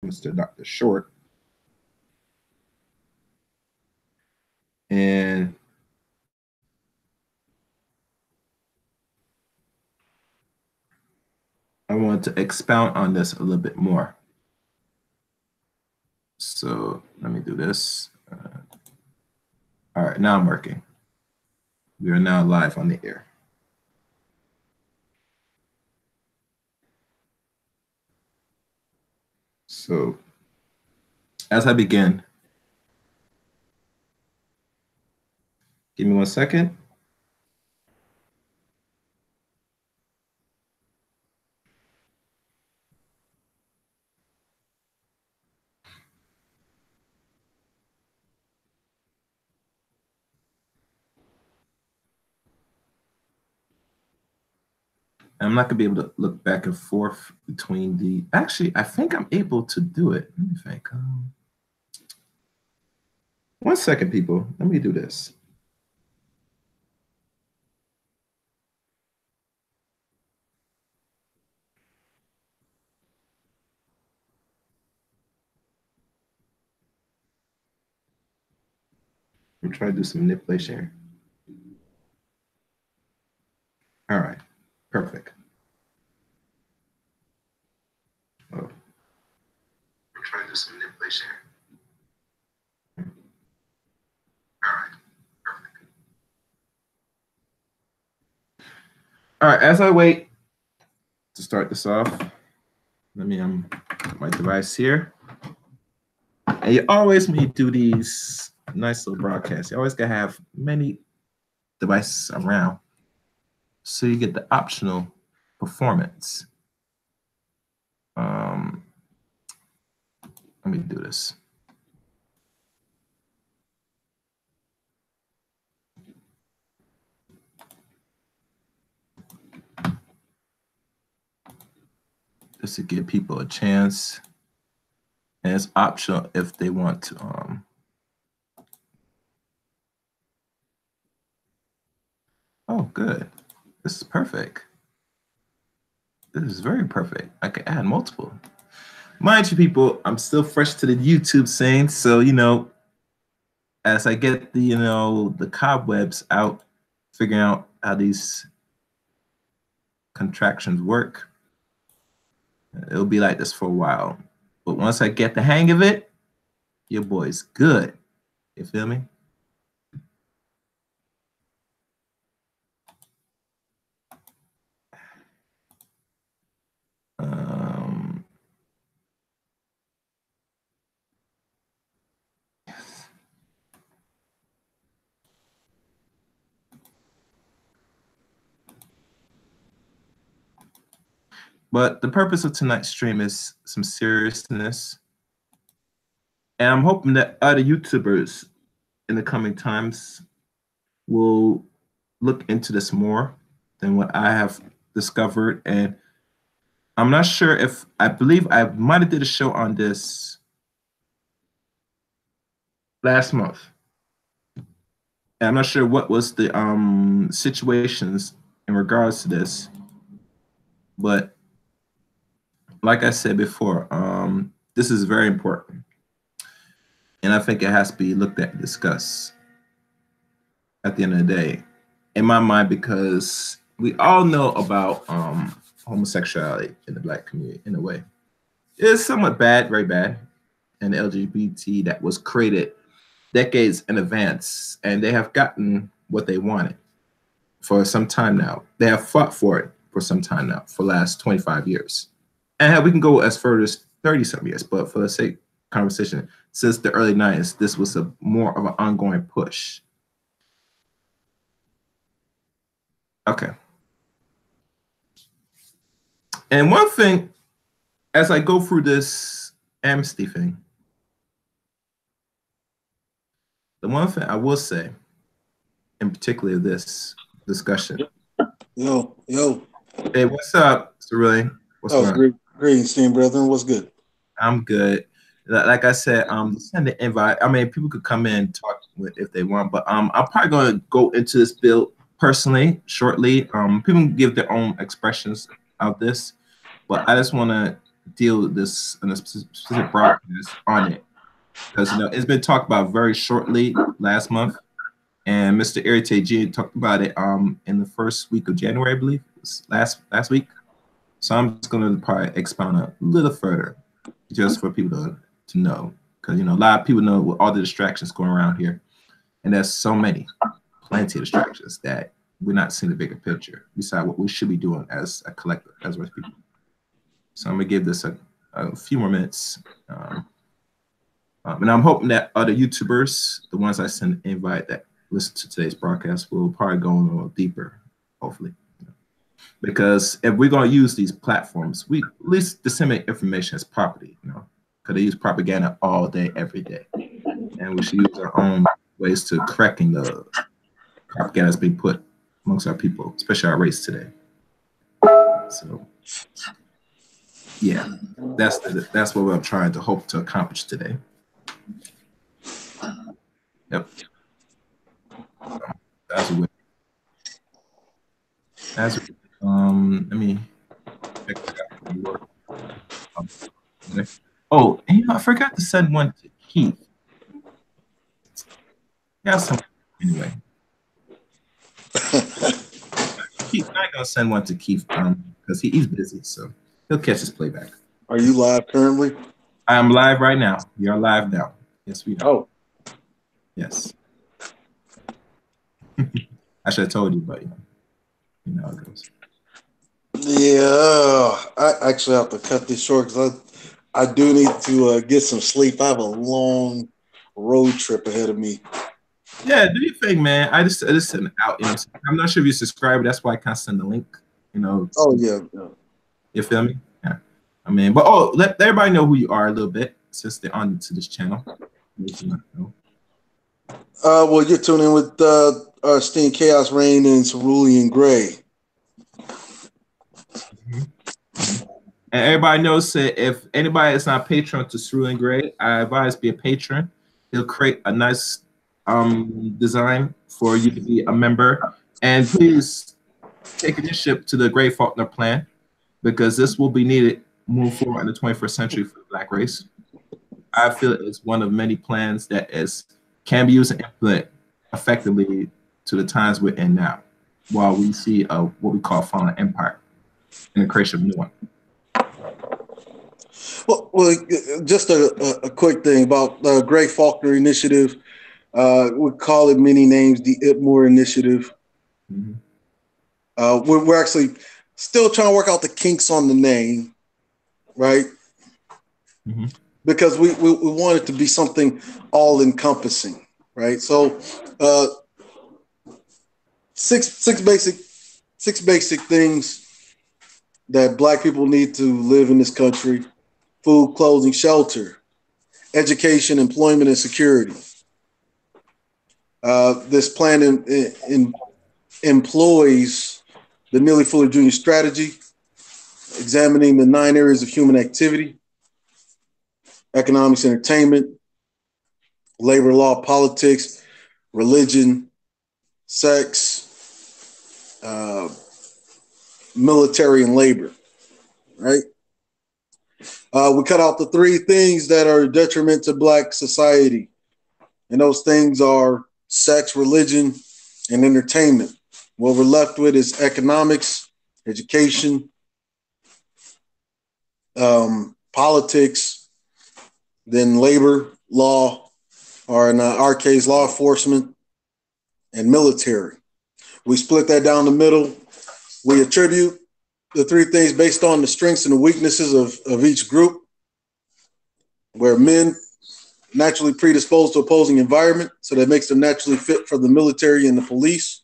Mr. Dr. Short. And I want to expound on this a little bit more. So let me do this. All right, now I'm working. We are now live on the air. So as I begin, give me 1 second. I'm not gonna be able to look back and forth between the, actually, I think I'm able to do it. Let me think. 1 second, people. Let me do this. I'm trying to do some manipulation here. All right, perfect. Oh. I'm trying to do some manipulation here. All right, perfect. All right, as I wait to start this off, let me put my device here. And you always, when you do these nice little broadcasts, you always gotta have many devices around so you get the optional performance. Let me do this. Just to give people a chance. And it's optional if they want to. Oh, good. This is perfect. This is very perfect. I can add multiple. Mind you, people, I'm still fresh to the YouTube scene. So, as I get the, the cobwebs out, figuring out how these contractions work, it'll be like this for a while. But once I get the hang of it, your boy's good. You feel me? But the purpose of tonight's stream is some seriousness. And I'm hoping that other YouTubers in the coming times will look into this more than what I have discovered. And I'm not sure if, I believe I might have did a show on this last month. And I'm not sure what was the situations in regards to this. But like I said before, this is very important. And I think it has to be looked at and discussed at the end of the day, in my mind, because we all know about homosexuality in the Black community in a way. It's somewhat bad, very bad, and the LGBT that was created decades in advance, and they have gotten what they wanted for some time now. They have fought for it for some time now, for the last 25 years. And we can go as far as 30-something years, but for the sake of conversation, since the early 90s, this was a more of an ongoing push. Okay. And one thing, as I go through this amnesty thing, the one thing I will say, in particular this discussion. Yo. Hey, what's up, Cerulean? What's going on? Greetings, team brethren. What's good? I'm good. Like I said, send the invite. I mean, people could come in and talk with if they want, but I'm probably going to go into this bill personally shortly. People can give their own expressions of this, but I just want to deal with this in a specific broadcast on it because it's been talked about very shortly last month, and Mr. Irrite G talked about it in the first week of January, I believe, it was last week. So I'm just going to probably expound a little further, just for people to know, because a lot of people know all the distractions going around here, and there's so many, plenty of distractions that we're not seeing the bigger picture beside what we should be doing as a collective, as West people. So I'm gonna give this a few more minutes, and I'm hoping that other YouTubers, the ones I send invite that listen to today's broadcast, will probably go a little deeper, hopefully. Because if we're going to use these platforms, we at least disseminate information as property, because they use propaganda all day, every day. And we should use our own ways to correcting the propaganda that's being put amongst our people, especially our race today. So, yeah, that's what I'm trying to hope to accomplish today. Yep. That's a win. That's let me check that out. Oh, and I forgot to send one to Keith. Yeah, some anyway. Keith, I'm gonna send one to Keith because he's busy, so he'll catch his playback. Are you live currently? I am live right now. We are live now. Yes, we are. Oh, yes. I should have told you, but you know how it goes. Yeah, I actually have to cut this short because I do need to get some sleep. I have a long road trip ahead of me. Yeah, do your thing, man. I just send it out. I'm not sure if you subscribe. That's why I can't send the link. Oh yeah. You feel me? Yeah. I mean, but let everybody know who you are a little bit since they're on to this channel. Well, you're tuning in with Steen Chaos Rain and Cerulean Gray. And everybody knows that if anybody is not patron to Cerulean Gray, I advise be a patron. He'll create a nice design for you to be a member. And please take initiative to the Gray Faulkner plan, because this will be needed move forward in the 21st century for the Black race. I feel it's one of many plans that can be used and implemented effectively to the times we're in now, while we see what we call fallen empire and the creation of a new one. Well, just a quick thing about the Gray Faulkner Initiative. We call it many names, the Itmore Initiative. Mm-hmm. We're actually still trying to work out the kinks on the name, right? Mm-hmm. Because we want it to be something all-encompassing, right? So six basic things that Black people need to live in this country: food, clothing, shelter, education, employment, and security. This plan employs the Neely Fuller Jr. strategy, examining the 9 areas of human activity: economics, entertainment, labor law, politics, religion, sex, military, and labor, right? We cut out the 3 things that are a detriment to Black society. And those things are sex, religion, and entertainment. What we're left with is economics, education, politics, then labor, law, or in our case, law enforcement, and military. We split that down the middle. We attribute the 3 things based on the strengths and the weaknesses of each group, where men naturally predisposed to opposing environment, so that makes them naturally fit for the military and the police,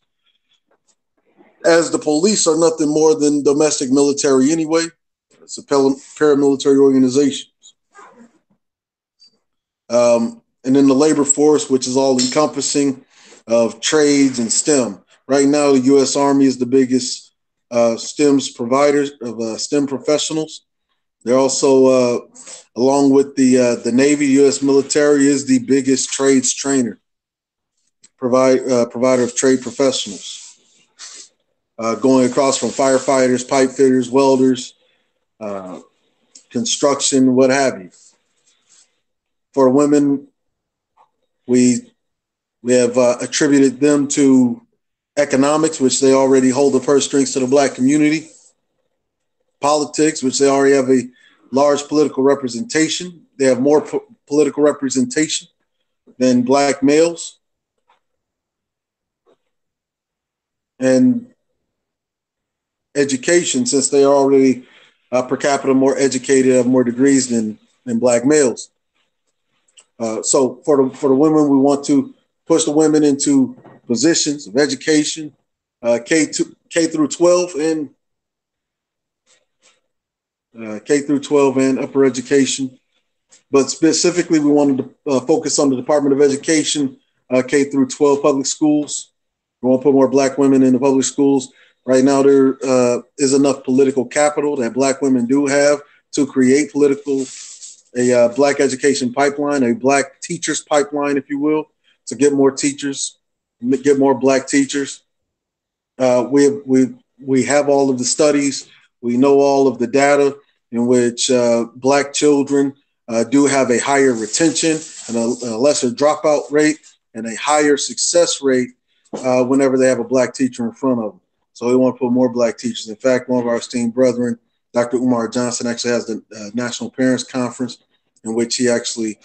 as the police are nothing more than domestic military anyway. It's a paramilitary organization. And then the labor force, which is all encompassing of trades and STEM. Right now, the U.S. Army is the biggest STEMs providers of STEM professionals. They're also, along with the Navy, U.S. military is the biggest trades trainer, provider of trade professionals, going across from firefighters, pipe fitters, welders, construction, what have you. For women, we have attributed them to economics, which they already hold the purse strings to the Black community. Politics, which they already have a large political representation. They have more political representation than Black males. And education, since they are already per capita more educated, have more degrees than Black males. So for the women, we want to push the women into positions of education, K through 12 and upper education. But specifically, we wanted to focus on the Department of Education, K through 12 public schools. We want to put more Black women in the public schools. Right now, there is enough political capital that Black women do have to create a Black education pipeline, a Black teachers pipeline, if you will, to get more teachers, get more Black teachers. We have all of the studies. We know all of the data in which Black children do have a higher retention and a lesser dropout rate and a higher success rate whenever they have a Black teacher in front of them. So we want to put more Black teachers. In fact, one of our esteemed brethren, Dr. Umar Johnson, actually has the National Parents Conference in which he actually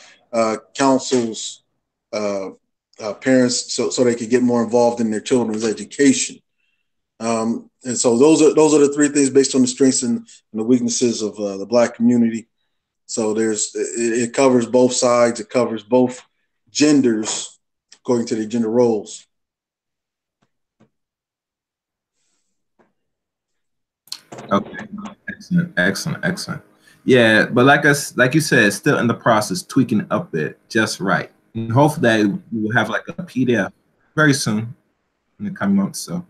counsels parents so they can get more involved in their children's education. And so those are the three things based on the strengths and the weaknesses of the Black community. So it covers both sides. It covers both genders according to the gender roles. Okay, excellent. Yeah, but like you said, still in the process, tweaking up it just right. And hopefully that we will have like a PDF very soon in the coming months. So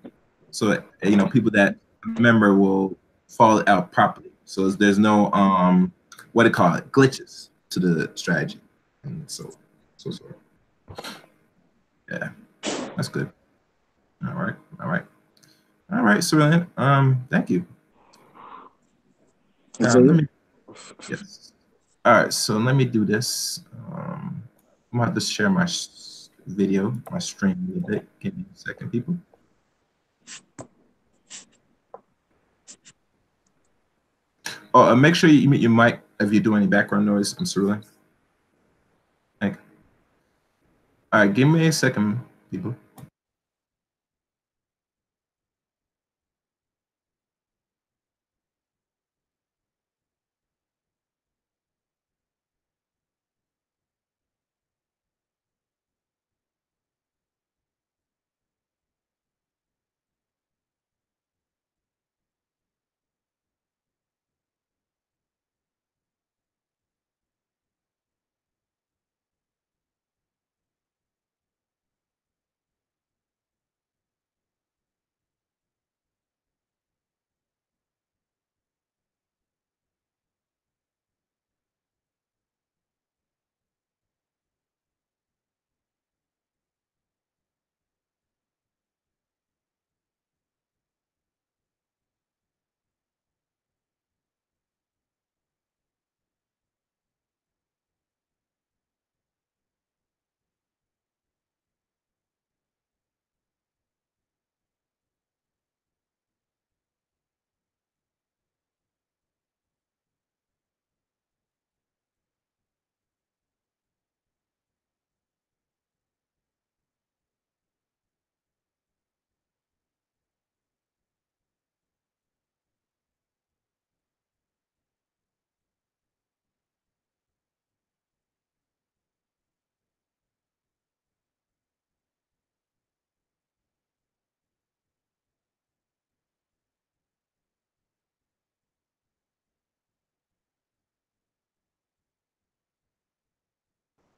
people that remember will follow it out properly. So there's no what do you call it, glitches to the strategy. And so yeah, that's good. All right, Cerulean. Thank you. Yes. All right, so let me do this. I'm gonna have to share my video, my stream a little bit. Give me a second, people. Oh, make sure you mute your mic if you do any background noise. I'm Cerulean. Thank you. All right, give me a second, people.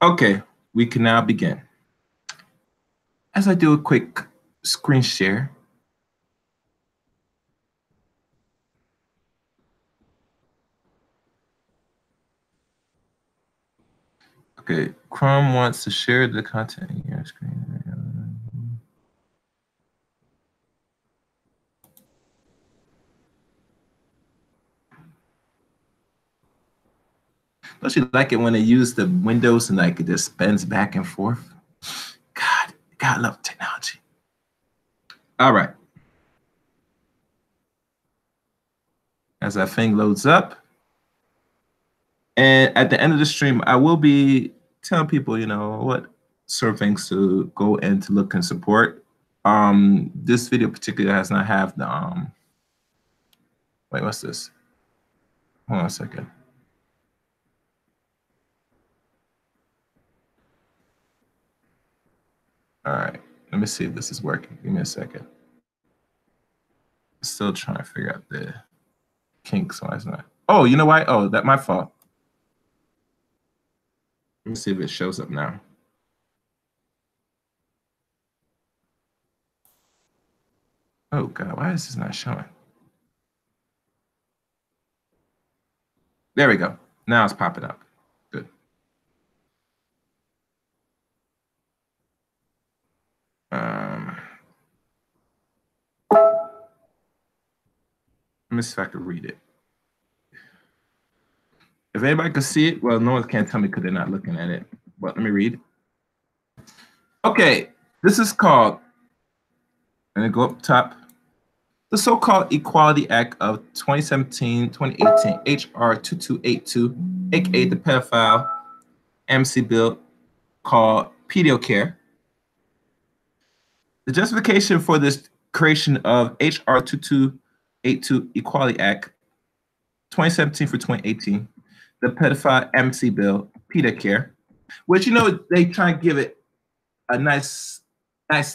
Okay, we can now begin. As I do a quick screen share. Okay, Chrome wants to share the content in your screen. Don't you like it when they use the windows and like it just spins back and forth? God, I love technology. All right. As that thing loads up. And at the end of the stream, I will be telling people, what sort of things to go and to look and support. This video particularly has not have the wait, what's this? Hold on a second. All right, let me see if this is working. Give me a second. Still trying to figure out the kinks. Why it's not? Oh, you know why? Oh, that's my fault. Let me see if it shows up now. Oh God, why is this not showing? There we go. Now it's popping up. Good. Let me see if I can read it. If anybody can see it, well, no one can tell me because they're not looking at it. But let me read. Okay, this is called, and then go up top, the so-called Equality Act of 2017-2018, HR 2282, aka the Pedophile Amnesty Bill, called Pedocare. The justification for this creation of HR 2282 Equality Act 2017 for 2018, the Pedophile Amnesty Bill, Pedocare, which they try to give it a nice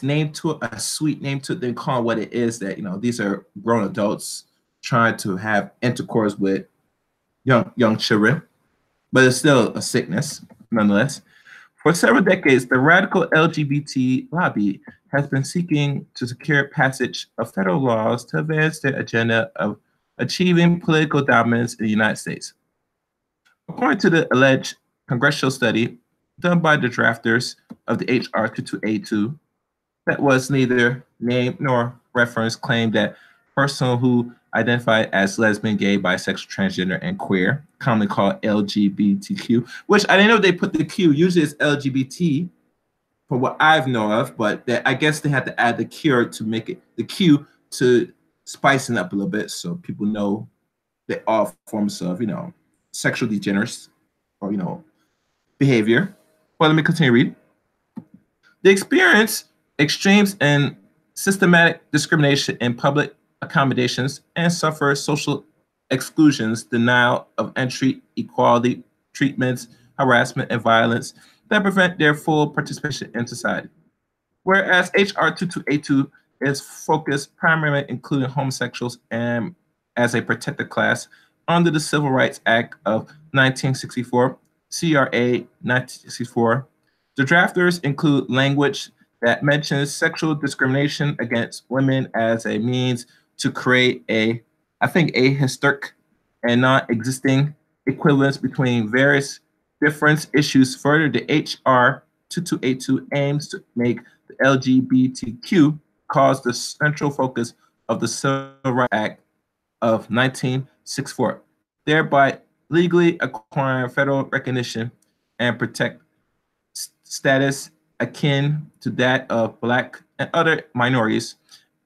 name to it, a sweet name to it, then call it what it is, that these are grown adults trying to have intercourse with young children, but it's still a sickness nonetheless. For several decades, the radical LGBT lobby has been seeking to secure passage of federal laws to advance their agenda of achieving political dominance in the United States. According to the alleged congressional study done by the drafters of the HR 2282, that was neither named nor referenced, claimed that persons who identify as lesbian, gay, bisexual, transgender, and queer, commonly called LGBTQ, which I didn't know they put the Q. Usually it's LGBT, from what I've known of, but I guess they had to add the Q to make it the Q to spicing up a little bit, so people know that all forms of sexual degeneracy or behavior. Well, let me continue to read. They experience extremes and systematic discrimination in public accommodations and suffer social exclusions, denial of entry, equality, treatments, harassment, and violence that prevent their full participation in society. Whereas HR 2282 is focused primarily including homosexuals and as a protected class under the Civil Rights Act of 1964, CRA 1964. The drafters include language that mentions sexual discrimination against women as a means to create a historic and non-existing equivalence between various different issues. Further, the HR 2282 aims to make the LGBTQ cause the central focus of the Civil Rights Act of 1964, thereby legally acquiring federal recognition and protect status akin to that of Black and other minorities,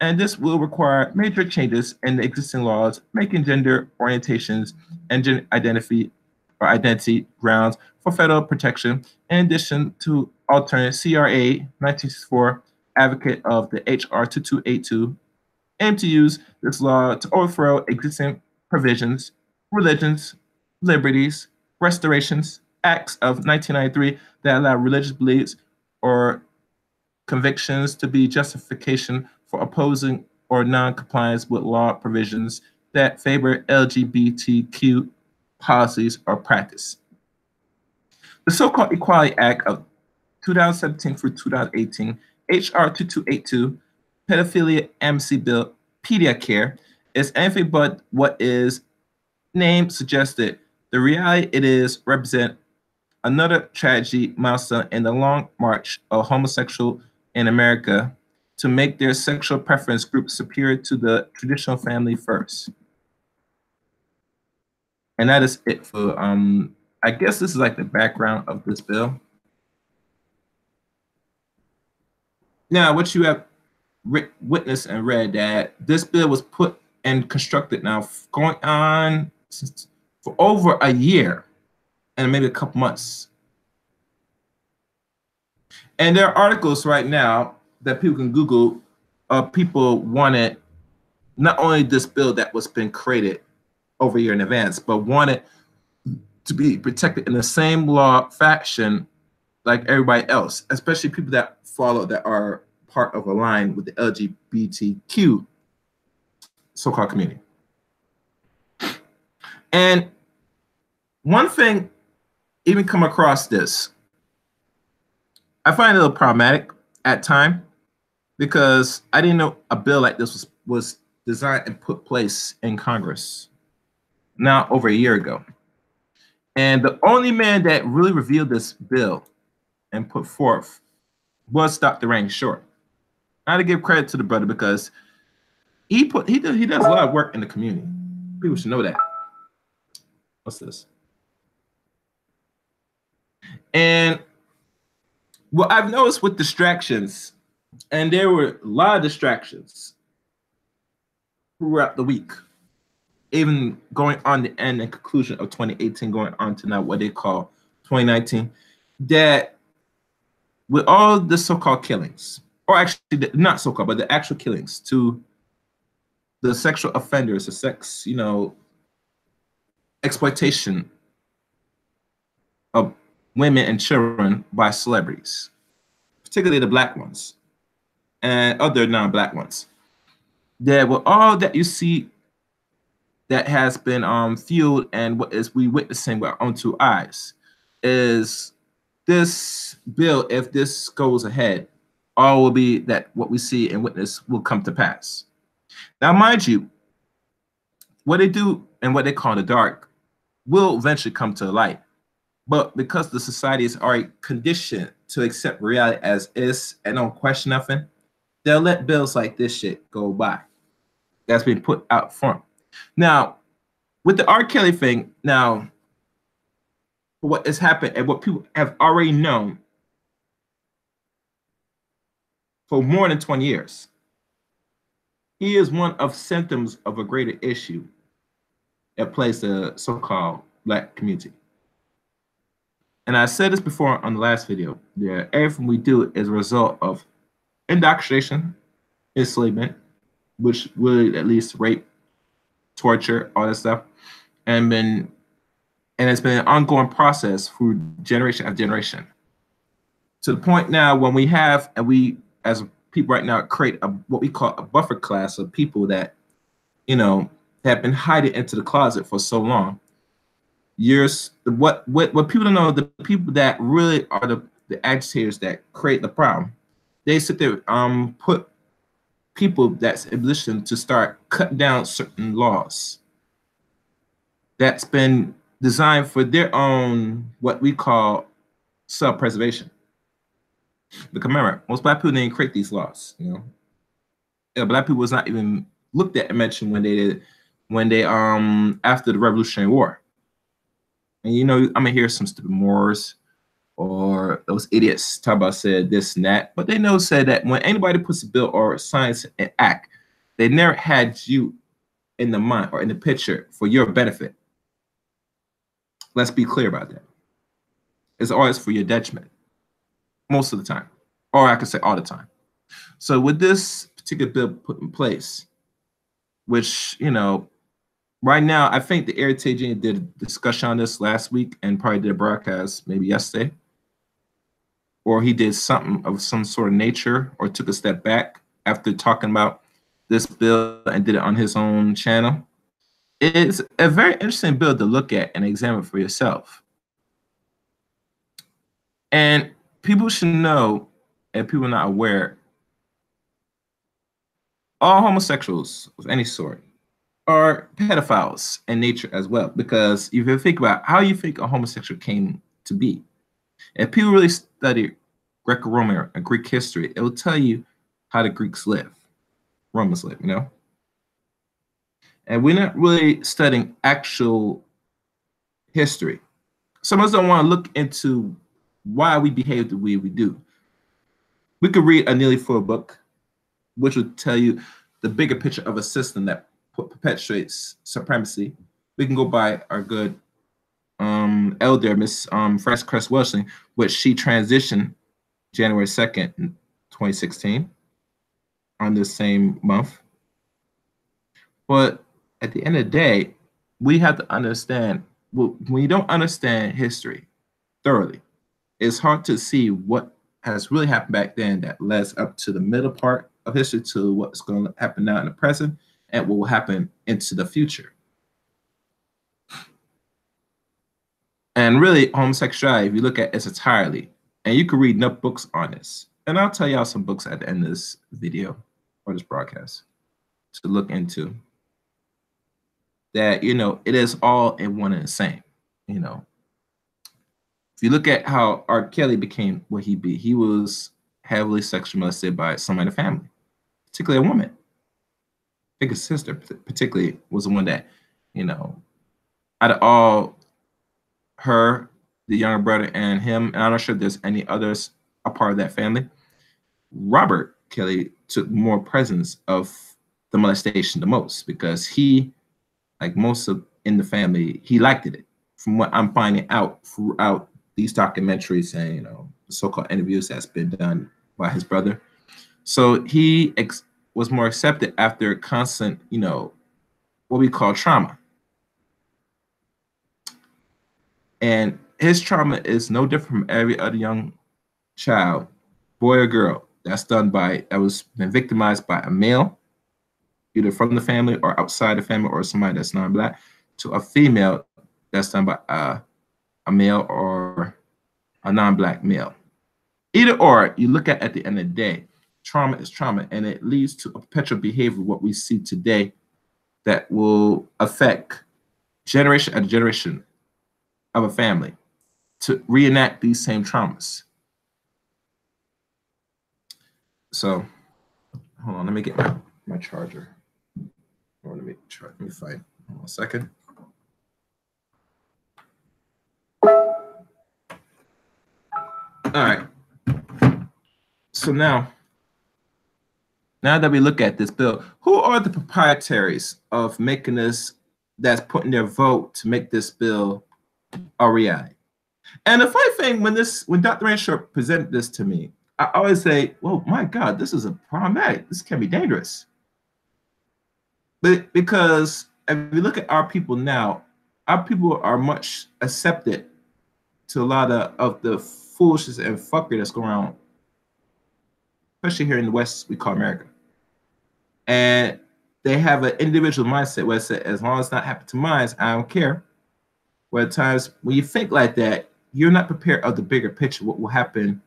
and this will require major changes in the existing laws, making gender orientations and gender identity grounds for federal protection, in addition to alternate CRA 1964 advocate of the HR 2282 aim to use this law to overthrow existing provisions, religions, liberties, restorations, acts of 1993 that allow religious beliefs or convictions to be justification for opposing or non-compliance with law provisions that favor LGBTQ policies or practice. The so-called Equality Act of 2017 through 2018, HR 2282, Pedophilia Amnesty Bill, Pedocare, is anything but what is name suggested. The reality it is represent another tragedy milestone in the long march of homosexual in America to make their sexual preference group superior to the traditional family first. And that is it for I guess this is like the background of this bill. Now, what you have witnessed and read, that this bill was put and constructed now going on for over a year and maybe a couple months. And there are articles right now that people can Google. People wanted not only this bill that was been created over a year in advance, but wanted to be protected in the same law fashion like everybody else, especially people that follow, that are part of a line with the LGBTQ so-called community. And one thing, even come across this, I find it a little problematic at time, because I didn't know a bill like this was designed and put place in Congress now over a year ago. And the only man that really revealed this bill and put forth was Dr. Randy Short. I had to give credit to the brother, because he does a lot of work in the community. People should know that. What's this? And what I've noticed with distractions, and there were a lot of distractions throughout the week, even going on the end and conclusion of 2018, going on to now what they call 2019, that with all the so-called killings, or actually not so-called, but the actual killings to the sexual offenders, the sex, exploitation of women and children by celebrities, particularly the black ones and other non-black ones, that with all that you see that has been fueled, and what is we witnessing with our own two eyes, is this bill, if this goes ahead, all will be that what we see and witness will come to pass. Now, mind you, what they do and what they call the dark will eventually come to light. But because the society is already conditioned to accept reality as is and don't question nothing, they'll let bills like this shit go by. That's been put out front. Now, with the R. Kelly thing, now, what has happened and what people have already known for more than 20 years, he is one of symptoms of a greater issue that plays the so-called black community. And I said this before on the last video, that everything we do is a result of indoctrination, enslavement, which would at least rape, torture, all that stuff, and it's been an ongoing process through generation after generation. To the point now when we have, and we as people right now create what we call a buffer class of people that, have been hiding into the closet for so long. What people don't know, the people that really are the agitators that create the problem, they sit there, put people that's in position to start cutting down certain laws that's been designed for their own, what we call self-preservation. Because remember, most black people didn't create these laws. Black people was not even looked at and mentioned when they after the Revolutionary War. And I'm gonna hear some stupid Moors or those idiots talk about said this and that, but they said that when anybody puts a bill or signs an act, they never had you in the mind or in the picture for your benefit. Let's be clear about that. It's always for your detriment, most of the time, or I could say all the time. So with this particular bill put in place, which right now, I think the Heritage did a discussion on this last week and probably did a broadcast maybe yesterday. Or he did something of some sort of nature or took a step back after talking about this bill and did it on his own channel. It's a very interesting bill to look at and examine for yourself. And people should know, and people are not aware, all homosexuals of any sort are pedophiles in nature as well. Because if you think about how you think a homosexual came to be, if people really study Greco-Roman and Greek history, it will tell you how the Greeks live, Romans live, And we're not really studying actual history. some of us don't want to look into why we behave the way we do. We could read a nearly full book, which would tell you the bigger picture of a system that perpetuates supremacy. We can go by our good elder, Miss Frances Cress Welsing, which she transitioned January 2nd, 2016, on this same month. But at the end of the day, we have to understand, when you don't understand history thoroughly, it's hard to see what has really happened back then that leads up to the middle part of history to what's going to happen now in the present and what will happen into the future. And really, homosexuality, if you look at it entirely, and you can read enough books on this, and I'll tell y'all some books at the end of this video or this broadcast to look into, that, you know, it is all in one and the same. You know, if you look at how R. Kelly became what he was heavily sexually molested by someone in the family, particularly a woman. I think his sister particularly was the one that, you know, out of all, her, the younger brother, and him, and I'm not sure if there's any others a part of that family, Robert Kelly took more presence of the molestation the most, because he, like most of in the family, he liked it. From what I'm finding out throughout these documentaries and, you know, the so-called interviews that's been done by his brother. So he was more accepted after constant, you know, what we call trauma. And his trauma is no different from every other young child, boy or girl, that was been victimized by a male, either from the family or outside the family, or somebody that's non-Black, to a female that's done by a male or a non-Black male. Either or, you look at the end of the day, trauma is trauma, and it leads to a perpetual behavior, what we see today, that will affect generation after generation of a family to reenact these same traumas. So, hold on, let me get my charger. Let me find. Hold on a second. All right. So now that we look at this bill, who are the proprietaries of making this, that's putting their vote to make this bill a reality? And the funny thing, when Dr. Renshaw presented this to me, I always say, well, my God, this is a problematic. This can be dangerous. But because if you look at our people now, our people are much accepted to a lot of the foolishness and fuckery that's going on, especially here in the West, we call America. And they have an individual mindset where it says, as long as it's not happening to mine, I don't care. Where at times when you think like that, you're not prepared of the bigger picture, what will happen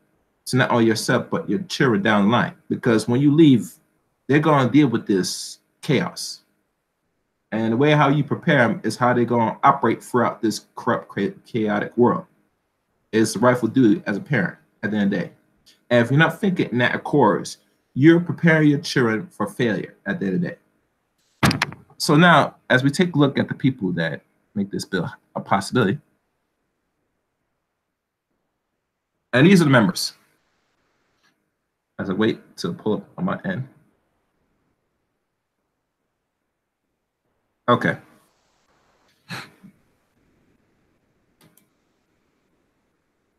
to not only yourself, but your children down the line. Because when you leave, they're going to deal with this chaos. And the way how you prepare them is how they're going to operate throughout this corrupt, chaotic world. It's the rightful duty as a parent at the end of the day. And if you're not thinking in that accords, you're preparing your children for failure at the end of the day. So now, as we take a look at the people that make this bill a possibility, and these are the members. As I wait to pull up on my end. Okay.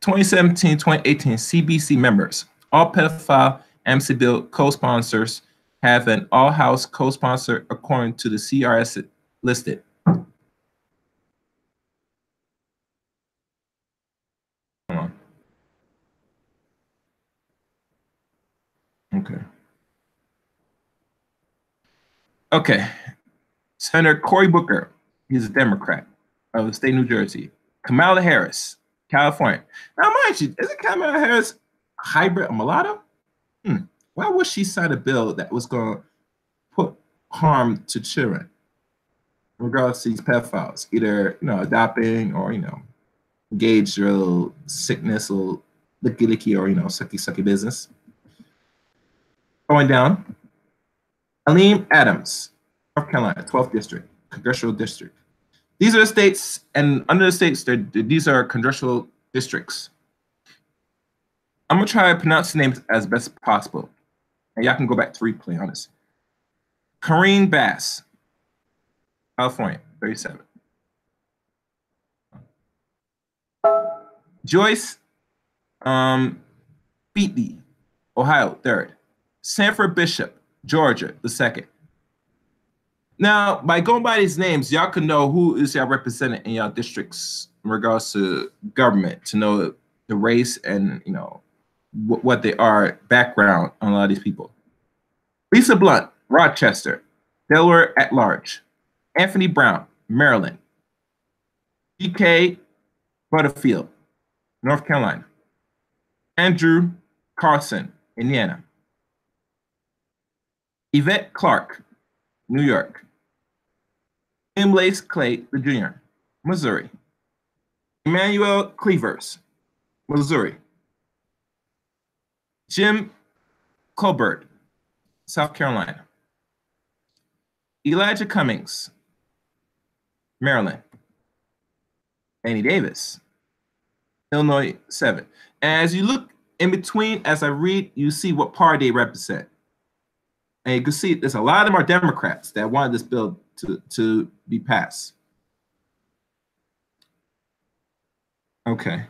(2017, 2018) CBC members. All Pedophilia Amnesty Bill co-sponsors have an all-house co-sponsor according to the CRS listed. Hold on. Okay. Senator Cory Booker, he's a Democrat of the state of New Jersey. Kamala Harris, California. Now, mind you, isn't Kamala Harris a hybrid, a mulatto? Why would she sign a bill that was going to put harm to children, regardless of these pedophiles, either, you know, adopting or, you know, engage their little sickness, little licky, or, you know, sucky business? Going down, Aleem Adams, North Carolina, 12th District, Congressional District. These are the states, and under the states, these are congressional districts. I'm gonna try to pronounce the names as best as possible, and y'all can go back to replay on this. Corinne Bass, California, 37. Joyce Beatley, Ohio, 3rd. Sanford Bishop, Georgia, the 2nd. Now, by going by these names, y'all can know who is y'all represented in y'all districts in regards to government, to know the race and, you know, what they are, background on a lot of these people. Lisa Blunt, Rochester, Delaware at large. Anthony Brown, Maryland. G.K. Butterfield, North Carolina. Andrew Carson, Indiana. Yvette Clark, New York. Tim Lace Clay, the Jr., Missouri. Emmanuel Cleavers, Missouri. Jim Colbert, South Carolina. Elijah Cummings, Maryland. Annie Davis, Illinois, 7. As you look in between, as I read, you see what party they represent. And you can see there's a lot of them are Democrats that wanted this bill to be passed. Okay.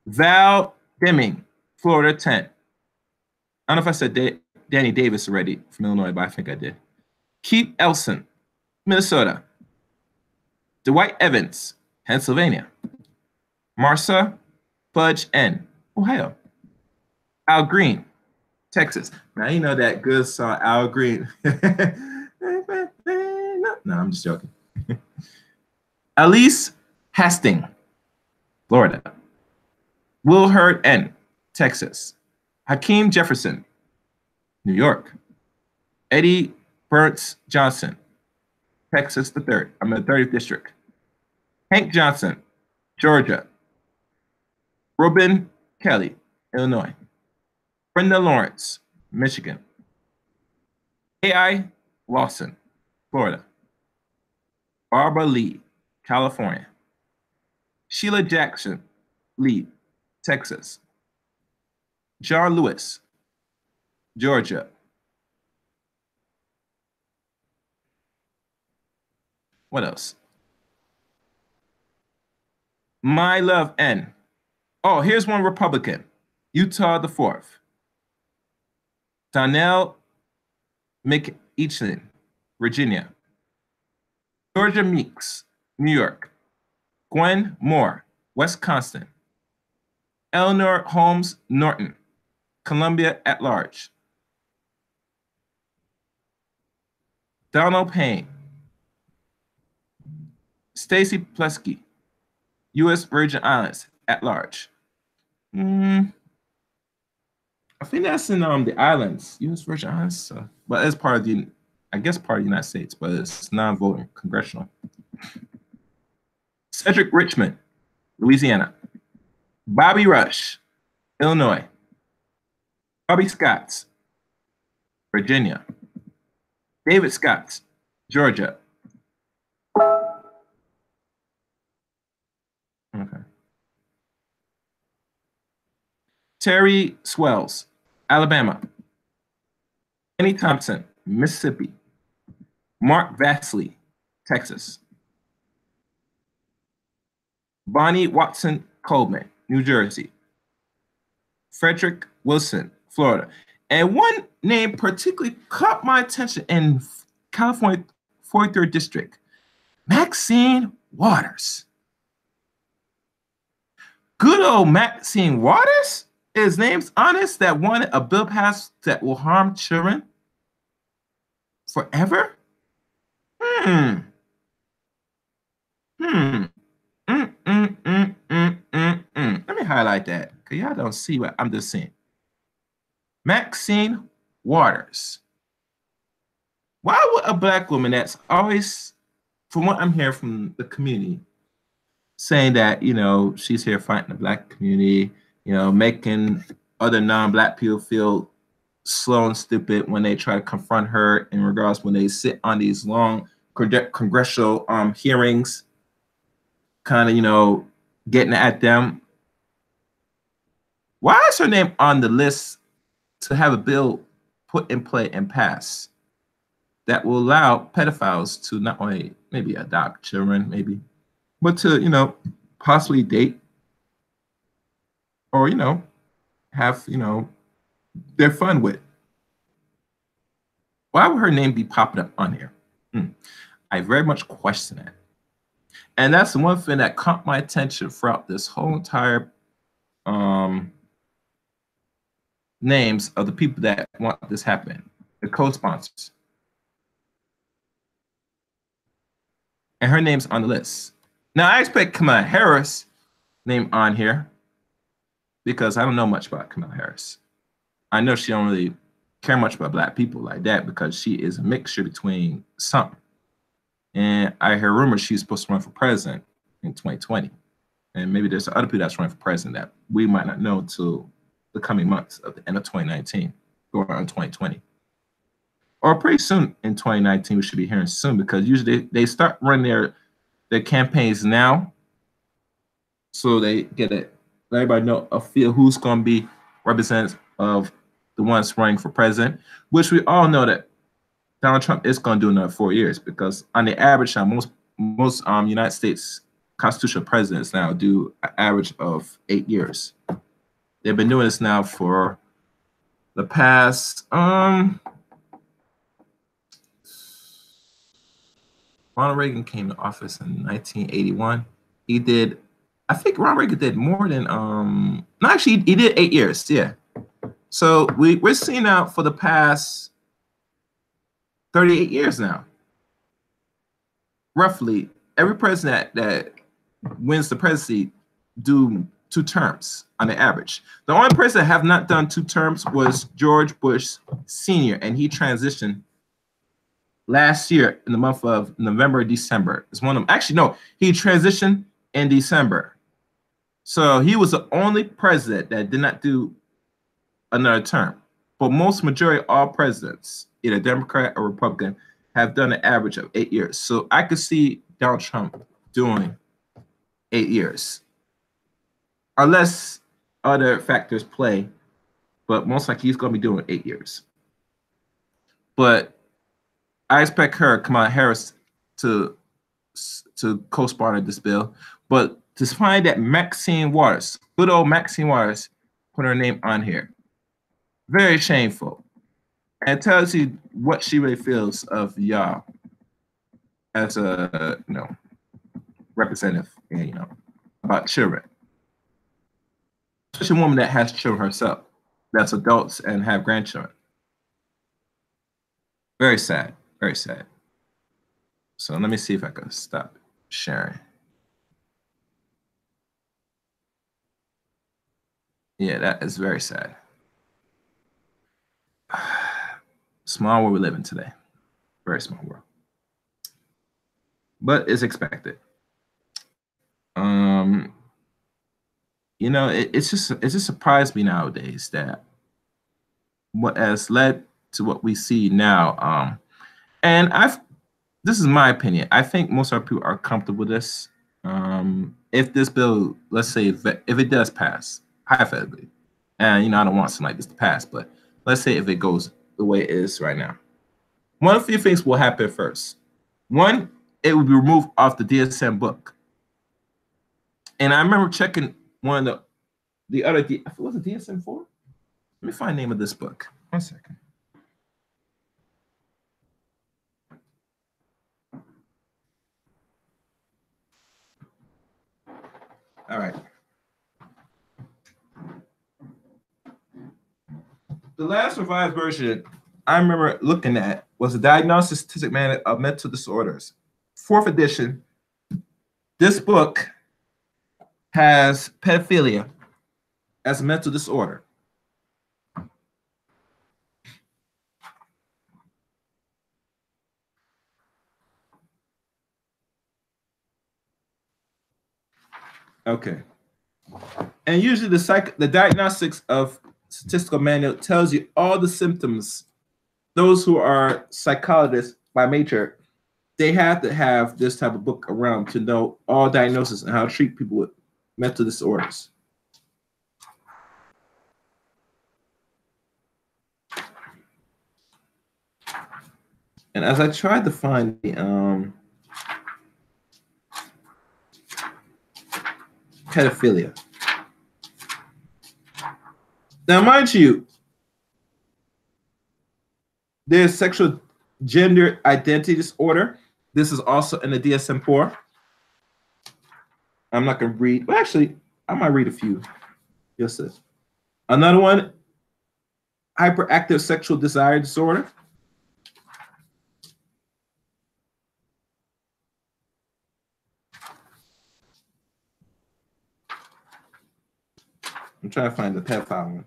Val Deming, Florida, 10. I don't know if I said Danny Davis already from Illinois, but I think I did. Keith Elson, Minnesota. Dwight Evans, Pennsylvania. Marcia Fudge N, Ohio. Al Green, Texas. Now you know that good song, Al Green. No, I'm just joking. Elise Hastings, Florida. Will Hurd N, Texas. Hakeem Jefferson, New York. Eddie Burns Johnson, Texas the 3rd. I'm in the 30th district. Hank Johnson, Georgia. Robin Kelly, Illinois. Brenda Lawrence, Michigan. A.I. Lawson, Florida. Barbara Lee, California. Sheila Jackson Lee, Texas. John Lewis, Georgia. What else? My Love N. Oh, here's one Republican. Utah the 4th. Donnell McEachin, Virginia. Georgia Meeks, New York. Gwen Moore, Wisconsin. Eleanor Holmes Norton, Columbia at large. Donald Payne. Stacy Plesky, U.S. Virgin Islands at large. I think that's in the islands, U.S. Virgin Islands. But it's part of the, I guess, part of the United States, but it's non-voting, congressional. Cedric Richmond, Louisiana. Bobby Rush, Illinois. Bobby Scott, Virginia. David Scott, Georgia. Okay. Terry Swells, Alabama. Kenny Thompson, Mississippi. Mark Vasily, Texas. Bonnie Watson Coleman, New Jersey. Frederick Wilson, Florida. And one name particularly caught my attention in California 43rd District, Maxine Waters. Good old Maxine Waters? His name's honest that wanted a bill passed that will harm children forever? Let me highlight that, because y'all don't see what I'm just saying. Maxine Waters. Why would a Black woman that's always, from what I'm hearing from the community, saying that, you know, she's here fighting the Black community, you know, making other non-Black people feel slow and stupid when they try to confront her in regards when they sit on these long congressional hearings, kind of, you know, getting at them. Why is her name on the list to have a bill put in play and pass that will allow pedophiles to not only maybe adopt children, maybe, but to, you know, possibly date or, you know, have, you know, their fun with? Why would her name be popping up on here? I very much question it. And that's the one thing that caught my attention throughout this whole entire names of the people that want this happen, the co-sponsors. And her name's on the list. Now, I expect Kamala Harris' name on here because I don't know much about Kamala Harris. I know she don't really care much about Black people like that because she is a mixture between something. And I hear rumors she's supposed to run for president in 2020. And maybe there's other people that's running for president that we might not know until the coming months of the end of 2019, going on 2020. Or pretty soon in 2019, we should be hearing soon because usually they start running their campaigns now. So they get it, let everybody know a feel who's going to be representatives of the ones running for president, which we all know that Donald Trump is going to do another 4 years because on the average now, most United States constitutional presidents now do an average of 8 years. They've been doing this now for the past Ronald Reagan came to office in 1981. He did, I think Ronald Reagan did more than no, actually he did 8 years, yeah. So we're seeing now for the past 38 years now. Roughly, every president that wins the presidency do 2 terms on the average. The only person that have not done 2 terms was George Bush Sr., and he transitioned last year in the month of November, December. It's one of them. Actually, no, he transitioned in December. So he was the only president that did not do another term. But most majority, all presidents, either Democrat or Republican, have done an average of 8 years. So I could see Donald Trump doing 8 years, unless other factors play. But most likely he's going to be doing 8 years. But I expect her, Kamala Harris, to co-sponsor this bill. But to find that Maxine Waters, good old Maxine Waters, put her name on here, very shameful. And it tells you what she really feels of y'all as a, you know, representative, you know, about children. Especially a woman that has children herself, that's adults and have grandchildren. Very sad, very sad. So let me see if I can stop sharing. Yeah, that is very sad. Small world we live in today. Very small world. But it's expected. You know, it just surprised me nowadays that what has led to what we see now. And this is my opinion. I think most of our people are comfortable with this. If this bill, let's say if it does pass, hypothetically, and you know, I don't want something like this to pass, but let's say if it goes the way it is right now, one of a few things will happen first. One, it will be removed off the DSM book. And I remember checking one of the other, was it DSM-4? Let me find the name of this book. 1 second. All right. The last revised version I remember looking at was the Diagnostic Statistic Manual of Mental Disorders, 4th edition. This book has pedophilia as a mental disorder. Okay. And usually the diagnostics of statistical manual tells you all the symptoms. Those who are psychologists by nature, they have to have this type of book around to know all diagnosis and how to treat people with mental disorders. And as I tried to find the pedophilia. Now, mind you, there's sexual gender identity disorder. This is also in the DSM-4. I'm not going to read, but actually, I might read a few. Just this. Another one, hyperactive sexual desire disorder. I'm trying to find the pedophile one.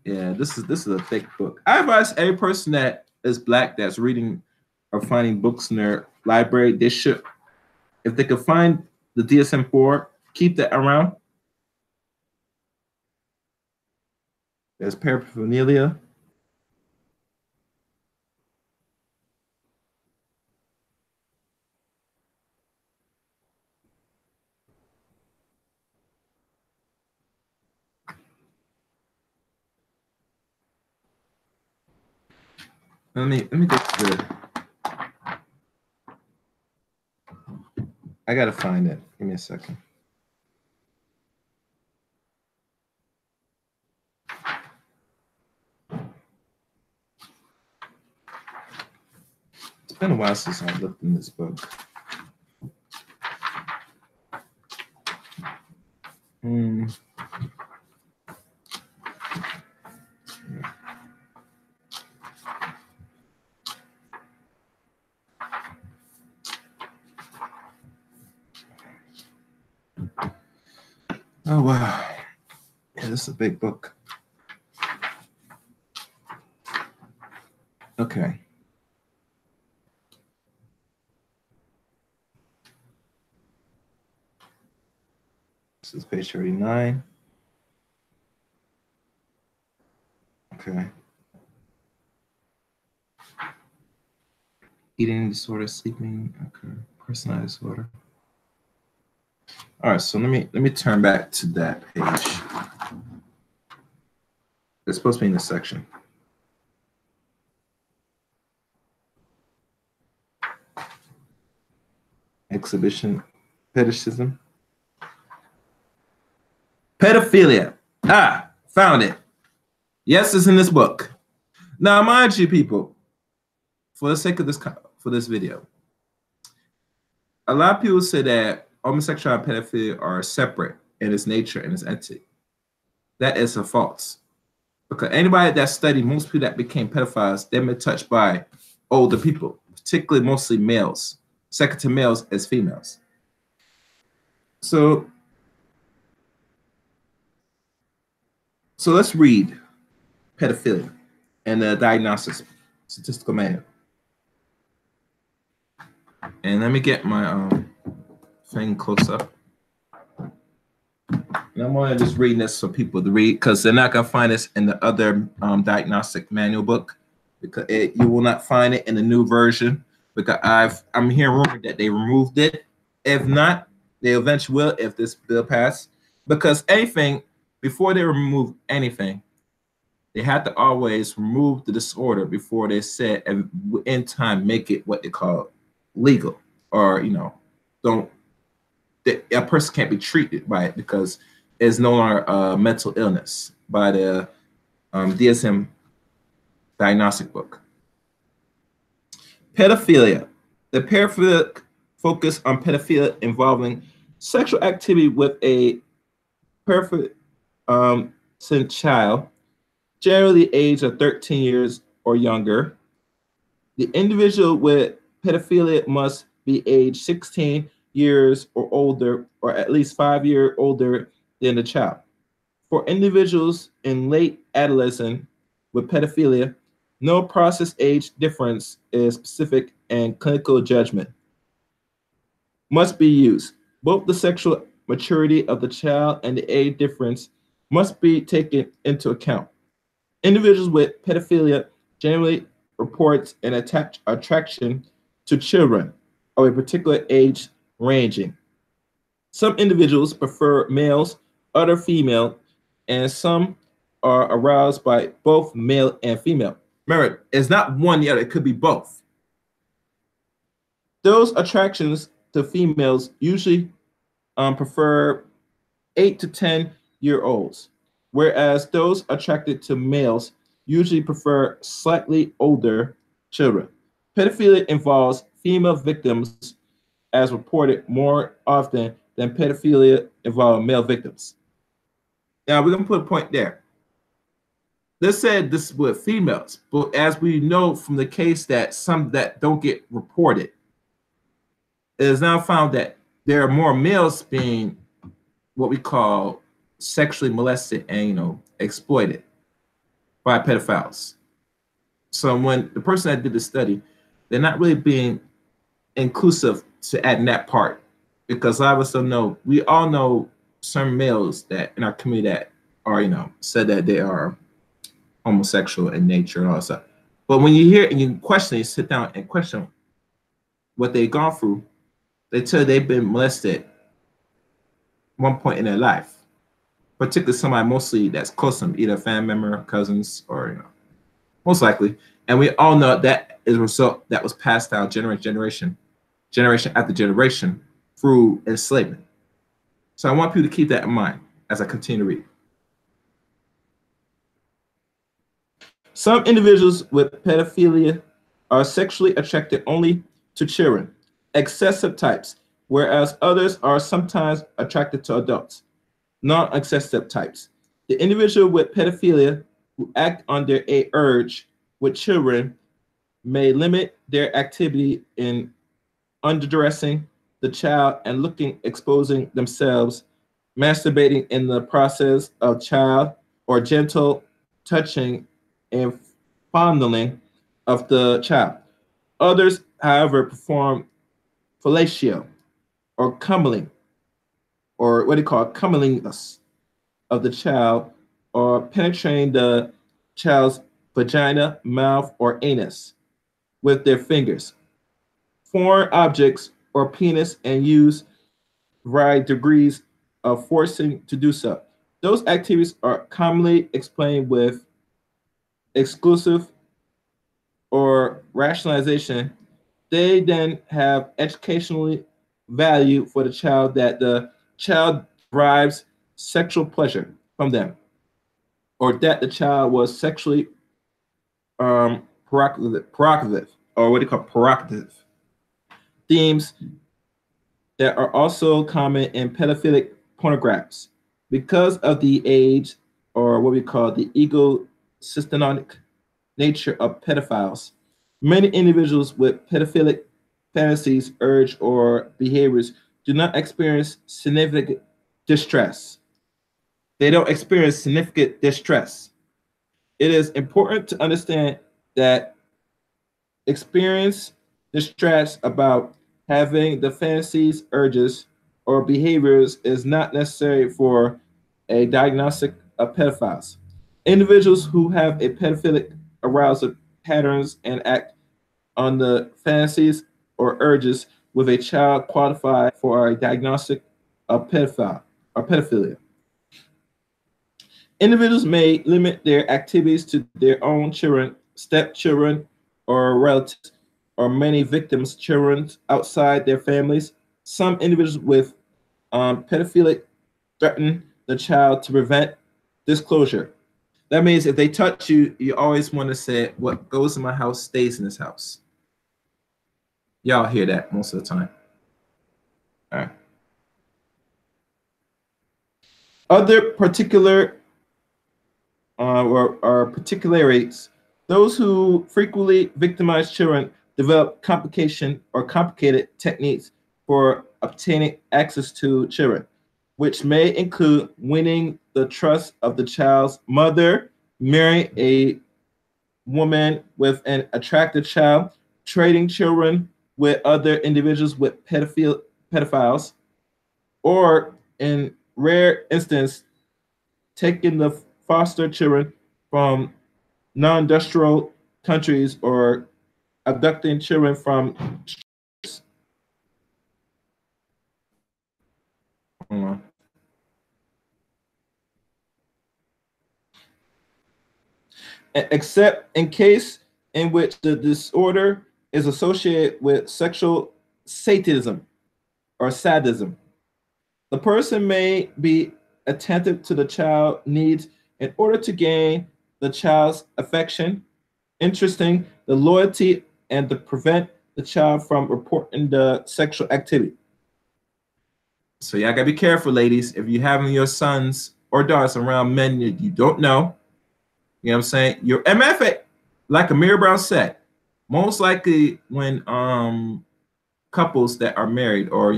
Yeah, this is a thick book. I advise every person that is Black that's reading or finding books in their library, they should, if they can find the DSM-4, keep that around. There's paraphernalia. Let me get to the. I gotta find it. Give me a second. It's been a while since I looked in this book. Oh, wow. Yeah, this is a big book. Okay. This is page 39. Okay. Eating disorder, sleeping, okay. Personality disorder. All right, so let me turn back to that page. It's supposed to be in this section. Exhibition, fetishism. Pedophilia. Ah, found it. Yes, it's in this book. Now, mind you, people, for the sake of this video, a lot of people say that homosexuality and pedophilia are separate in its nature and its entity. That is a false. Because anybody that studied, most people that became pedophiles, they've been touched by older people, particularly mostly males, second to males as females. So let's read pedophilia and the diagnosis statistical manual. And let me get my thing close up. And I'm going to just read this for people to read because they're not going to find this in the other diagnostic manual book, because you will not find it in the new version, because I'm hearing rumor that they removed it. If not, they eventually will if this bill passes. Because anything, before they remove anything, they have to always remove the disorder before they said, and in time, make it what they call legal, or a person can't be treated by it because it's no longer a mental illness by the DSM diagnostic book. Pedophilia. The paraphilic focus on pedophilia involving sexual activity with a perfect child, generally age of 13 years or younger. The individual with pedophilia must be age 16 years or older, or at least 5 years older than the child. For individuals in late adolescence with pedophilia, no process age difference is specific and clinical judgment. must be used. Both the sexual maturity of the child and the age difference must be taken into account. Individuals with pedophilia generally report an attraction to children of a particular age ranging. Some individuals prefer males, other female, and some are aroused by both male and female. Remember, it's not one or the other, it could be both. Those attractions to females usually prefer 8 to 10-year-olds, whereas those attracted to males usually prefer slightly older children. Pedophilia involves female victims as reported more often than pedophilia involving male victims. Now we're gonna put a point there. Let's say this is with females, but as we know from the case that some that don't get reported, it is now found that there are more males being what we call sexually molested and exploited by pedophiles. So when the person that did the study, they're not really being inclusive to add in that part, because a lot of us don't know. We all know some males that in our community that are said that they are homosexual in nature and all that stuff. But when you hear and you question, you sit down and question what they've gone through, they tell you they've been molested one point in their life, particularly somebody mostly that's close to them, either a family member, cousins, or most likely. And we all know that is a result that was passed down generation after generation through enslavement. So I want people to keep that in mind as I continue to read. Some individuals with pedophilia are sexually attracted only to children, excessive types, whereas others are sometimes attracted to adults, non-excessive types. The individual with pedophilia who act under an urge with children may limit their activity in underdressing the child and exposing themselves, masturbating in the process of child, or gentle touching and fondling of the child. Others, however, perform fellatio or cummeling, or what they call cummelingus of the child, or penetrating the child's vagina, mouth, or anus with their fingers, foreign objects, or penis, and use varied degrees of forcing to do so. Those activities are commonly explained with exclusive or rationalization. They then have educationally value for the child that the child derives sexual pleasure from them, or that the child was sexually provocative, or what they call provocative. Themes that are also common in pedophilic pornographs. Because of the age, or what we call the egocentric nature of pedophiles, many individuals with pedophilic fantasies, urge, or behaviors do not experience significant distress. They don't experience significant distress. It is important to understand that experience distress about having the fantasies, urges, or behaviors is not necessary for a diagnostic of pedophiles. Individuals who have a pedophilic arousal patterns and act on the fantasies or urges with a child qualify for a diagnostic of pedophile or pedophilia. Individuals may limit their activities to their own children, stepchildren, or relatives, or many victims' children outside their families. Some individuals with pedophilic threaten the child to prevent disclosure. That means if they touch you, you always want to say, what goes in my house stays in this house. Y'all hear that most of the time. All right. Other particular or particularities, those who frequently victimize children develop complicated techniques for obtaining access to children, which may include winning the trust of the child's mother, marrying a woman with an attractive child, trading children with other individuals with pedophiles, or in rare instance, taking the foster children from non-industrial countries or abducting children from except in case in which the disorder is associated with sexual sadism or sadism. The person may be attentive to the child's needs in order to gain the child's affection, interesting the loyalty, and to prevent the child from reporting the sexual activity. So y'all gotta be careful, ladies. If you're having your sons or daughters around men that you don't know, you know what I'm saying? Your MFA, like Amir Brown said, most likely when couples that are married, or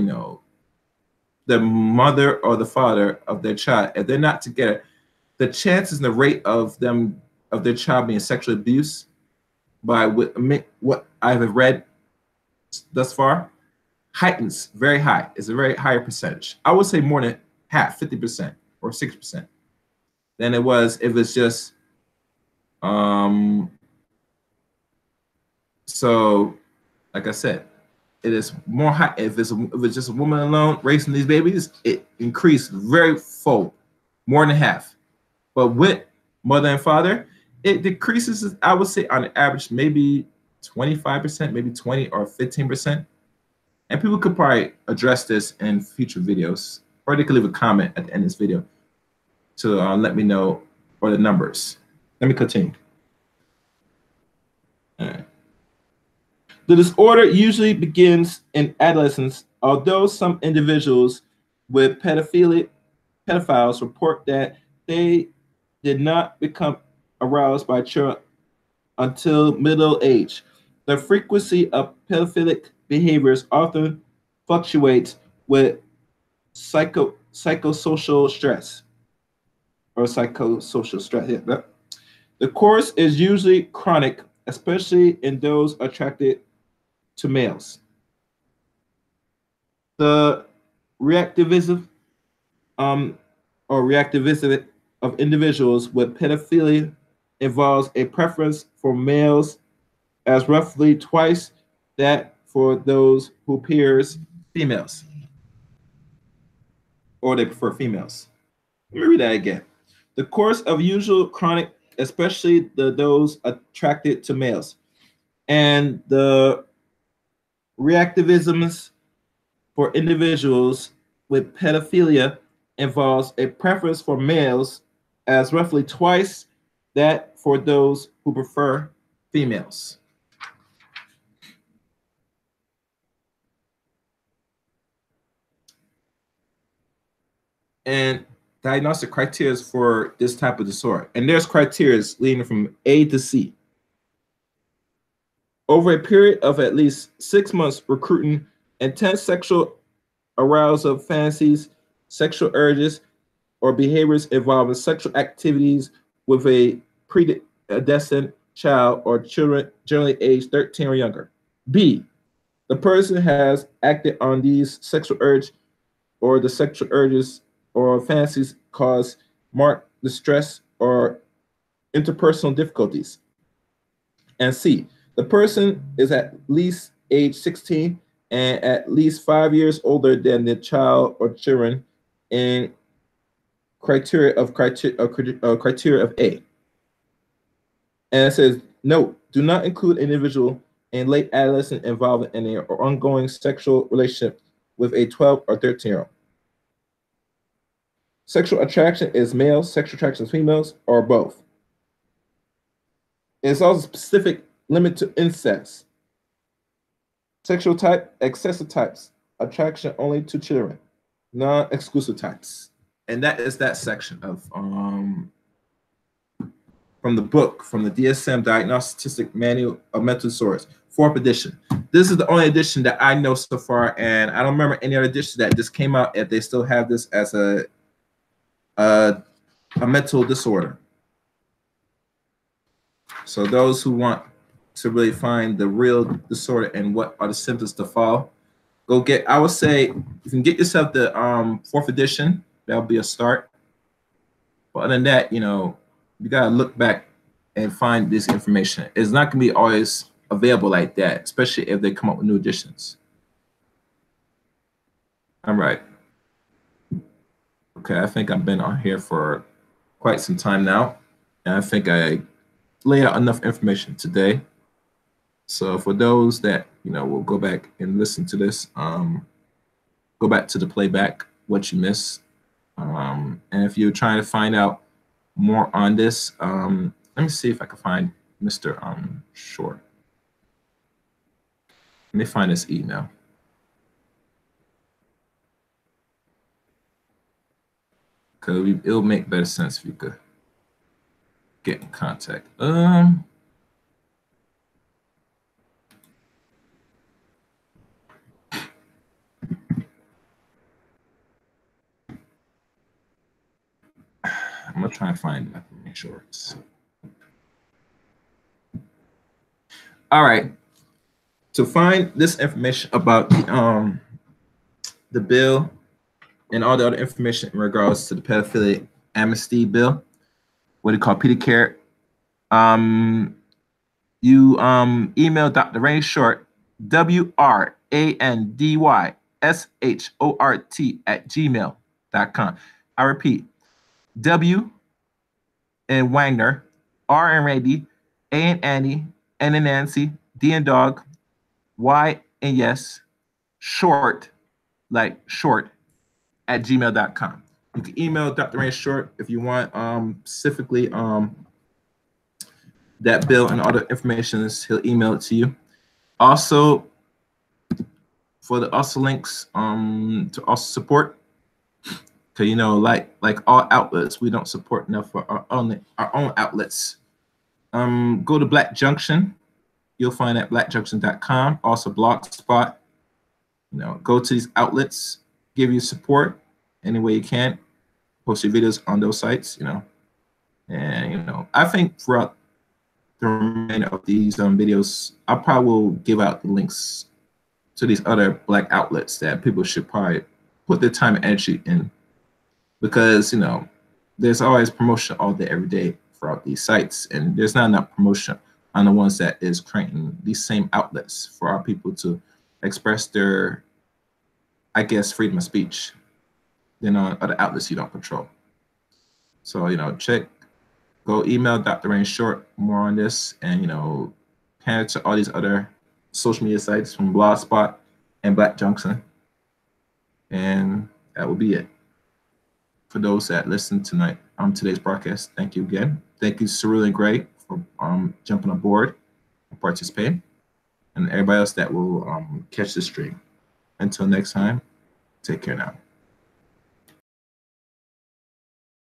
the mother or the father of their child, if they're not together, the chances and the rate of their child being sexually abused by what I have read thus far heightens very high. It's a very higher percentage. I would say more than half, 50% or 6%, than it was if it's just so like I said, it is more high if it's just a woman alone raising these babies, it increased very fold, more than half. But with mother and father, it decreases, I would say, on average, maybe 25%, maybe 20 or 15%. And people could probably address this in future videos, or they could leave a comment at the end of this video to let me know, or the numbers. Let me continue. All right. The disorder usually begins in adolescence, although some individuals with pedophiles report that they did not become aroused by children until middle age. The frequency of pedophilic behaviors often fluctuates with psychosocial stress or psychosocial stress. Yeah. The course is usually chronic, especially in those attracted to males. The reactivism or reactivism of individuals with pedophilia involves a preference for males as roughly twice that for those who peers females, or they prefer females. Let me read that again. The course of usual chronic, especially those attracted to males, and the reactivisms for individuals with pedophilia involves a preference for males as roughly twice that for those who prefer females. And diagnostic criteria for this type of disorder. And there's criteria leading from A to C. Over a period of at least 6 months, recruiting intense sexual arousal fantasies, sexual urges, or behaviors involving sexual activities with a predestined child or children generally aged 13 or younger. B, the person has acted on these sexual urges, or the sexual urges or fantasies cause marked distress or interpersonal difficulties. And C, the person is at least age 16 and at least 5 years older than the child or children in criteria of A. And it says, note, do not include an individual in late adolescent involved in an ongoing sexual relationship with a 12 or 13-year-old. Sexual attraction is males, sexual attraction is females, or both. It's also specific limit to incest. Sexual type, excessive types, attraction only to children, non-exclusive types. And that is that section of from the book, from the DSM Diagnostic Manual of Mental Disorders, 4th edition. This is the only edition that I know so far, and I don't remember any other edition that just came out if they still have this as a mental disorder. So those who want to really find the real disorder and what are the symptoms to follow, go get. I would say you can get yourself the 4th edition. That'll be a start. But other than that, you gotta look back and find this information. It's not gonna be always available like that, especially if they come up with new editions. All right. Okay, I think I've been on here for quite some time now, and I think I laid out enough information today. So for those that will go back and listen to this, go back to the playback, what you missed, and if you're trying to find out more on this, let me see if I can find Mr. Short. Let me find this email. Because it'll make better sense if you could get in contact. I'm gonna try and find that. Make sure it's all right. To find this information about the bill and all the other information in regards to the Pedophilia Amnesty Bill, what do you call Pedicare? You email Dr. Randy Short, WRANDYSHORT @gmail.com. I repeat, W and Wagner, R and Randy, A and Annie, N and Nancy, D and Dog, Y and Yes, Short, like short, @gmail.com. You can email Dr. Randy Short if you want specifically that bill and all the information. He'll email it to you. Also, for the links to also support, because like all outlets, we don't support enough for our own outlets. Go to Black Junction. You'll find at blackjunction.com. Also Blogspot. Go to these outlets, give you support any way you can. Post your videos on those sites. And I think throughout the remainder of these videos, I probably will give out the links to these other Black outlets that people should probably put their time and energy in, because there's always promotion all day, every day throughout these sites, and there's not enough promotion on the ones that is creating these same outlets for our people to express their, I guess, freedom of speech than on other outlets you don't control. So go email Dr. Randy Short more on this, and pan to all these other social media sites from Blogspot and Black Junction, and that will be it. For those that listened tonight on today's broadcast, thank you again. Thank you, Cyril and Gray, for jumping aboard and participating, and everybody else that will catch the stream. Until next time, take care now.